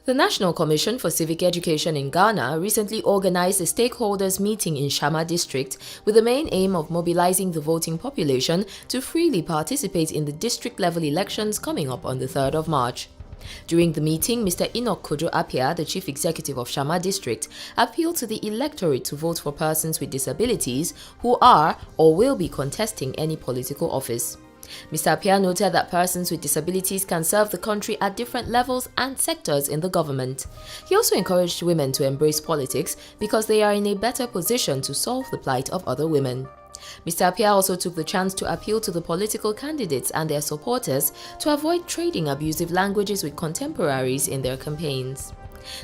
The National Commission for Civic Education in Ghana recently organized a stakeholders meeting in Shama district with the main aim of mobilizing the voting population to freely participate in the district-level elections coming up on the 3rd of March. During the meeting, Mr. Enoch Kojo Appiah, the Chief Executive of Shama District, appealed to the electorate to vote for persons with disabilities who are or will be contesting any political office. Mr. Appiah noted that persons with disabilities can serve the country at different levels and sectors in the government. He also encouraged women to embrace politics because they are in a better position to solve the plight of other women. Mr. Appiah also took the chance to appeal to the political candidates and their supporters to avoid trading abusive languages with contemporaries in their campaigns.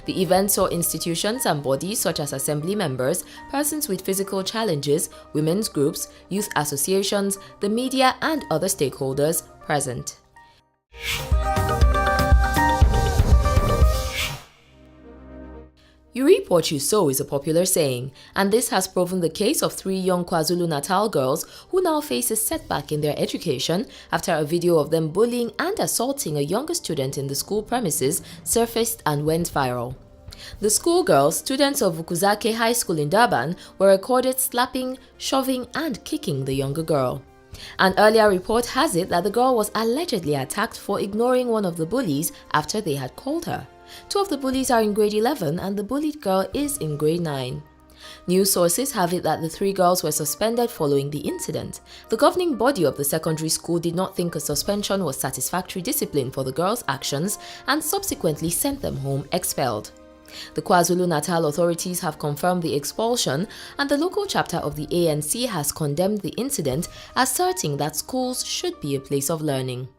The event saw institutions and bodies such as assembly members, persons with physical challenges, women's groups, youth associations, the media and other stakeholders present. You reap what you sow is a popular saying, and this has proven the case of 3 young KwaZulu-Natal girls who now face a setback in their education after a video of them bullying and assaulting a younger student in the school premises surfaced and went viral. The schoolgirls, students of Vukuzake High School in Durban, were recorded slapping, shoving and kicking the younger girl. An earlier report has it that the girl was allegedly attacked for ignoring one of the bullies after they had called her. 2 of the bullies are in grade 11 and the bullied girl is in grade 9. News sources have it that the 3 girls were suspended following the incident. The governing body of the secondary school did not think a suspension was satisfactory discipline for the girls' actions and subsequently sent them home expelled. The KwaZulu-Natal authorities have confirmed the expulsion, and the local chapter of the ANC has condemned the incident, asserting that schools should be a place of learning.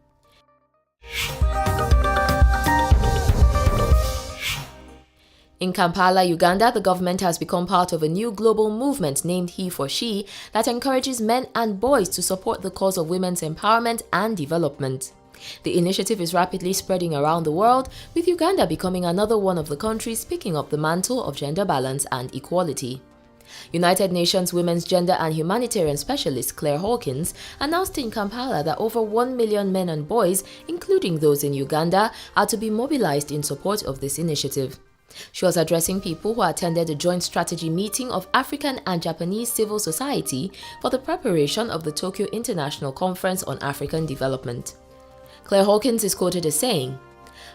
In Kampala, Uganda, the government has become part of a new global movement named He for She that encourages men and boys to support the cause of women's empowerment and development. The initiative is rapidly spreading around the world, with Uganda becoming another one of the countries picking up the mantle of gender balance and equality. United Nations Women's Gender and Humanitarian Specialist Claire Hawkins announced in Kampala that over 1 million men and boys, including those in Uganda, are to be mobilized in support of this initiative. She was addressing people who attended a joint strategy meeting of African and Japanese civil society for the preparation of the Tokyo International Conference on African Development. Claire Hawkins is quoted as saying,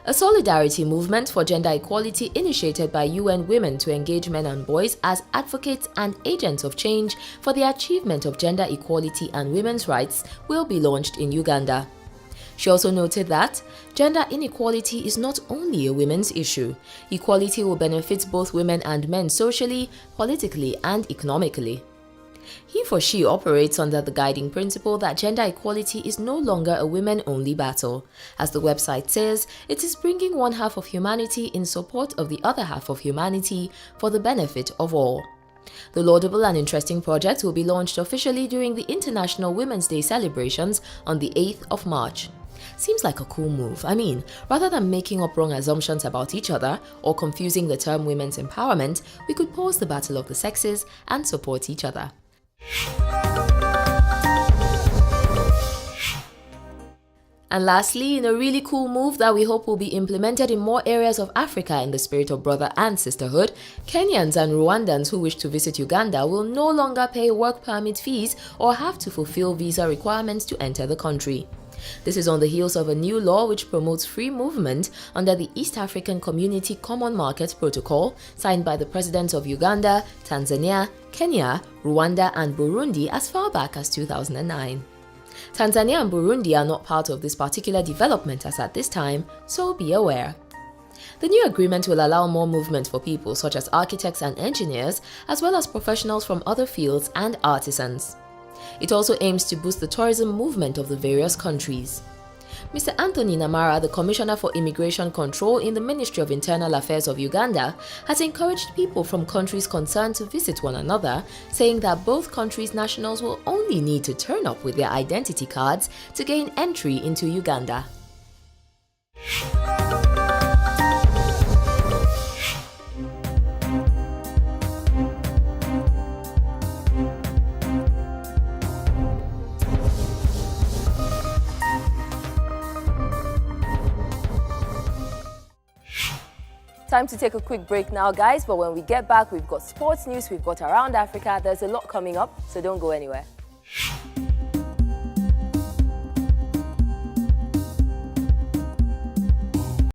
"A solidarity movement for gender equality initiated by UN Women to engage men and boys as advocates and agents of change for the achievement of gender equality and women's rights will be launched in Uganda." She also noted that gender inequality is not only a women's issue. Equality will benefit both women and men socially, politically, and economically. He for She operates under the guiding principle that gender equality is no longer a women-only battle. As the website says, it is bringing one half of humanity in support of the other half of humanity for the benefit of all. The laudable and interesting project will be launched officially during the International Women's Day celebrations on the 8th of March. Seems like a cool move. I mean, rather than making up wrong assumptions about each other or confusing the term women's empowerment, we could pause the battle of the sexes and support each other. And lastly, in a really cool move that we hope will be implemented in more areas of Africa in the spirit of brother and sisterhood, Kenyans and Rwandans who wish to visit Uganda will no longer pay work permit fees or have to fulfill visa requirements to enter the country. This is on the heels of a new law which promotes free movement under the East African Community Common Market Protocol signed by the presidents of Uganda, Tanzania, Kenya, Rwanda and Burundi as far back as 2009. Tanzania and Burundi are not part of this particular development as at this time, so be aware. The new agreement will allow more movement for people such as architects and engineers, as well as professionals from other fields and artisans. It also aims to boost the tourism movement of the various countries. Mr. Anthony Namara, the Commissioner for Immigration Control in the Ministry of Internal Affairs of Uganda, has encouraged people from countries concerned to visit one another, saying that both countries' nationals will only need to turn up with their identity cards to gain entry into Uganda. Time to take a quick break now, guys, but when we get back, we've got sports news, we've got Around Africa. There's a lot coming up, so don't go anywhere.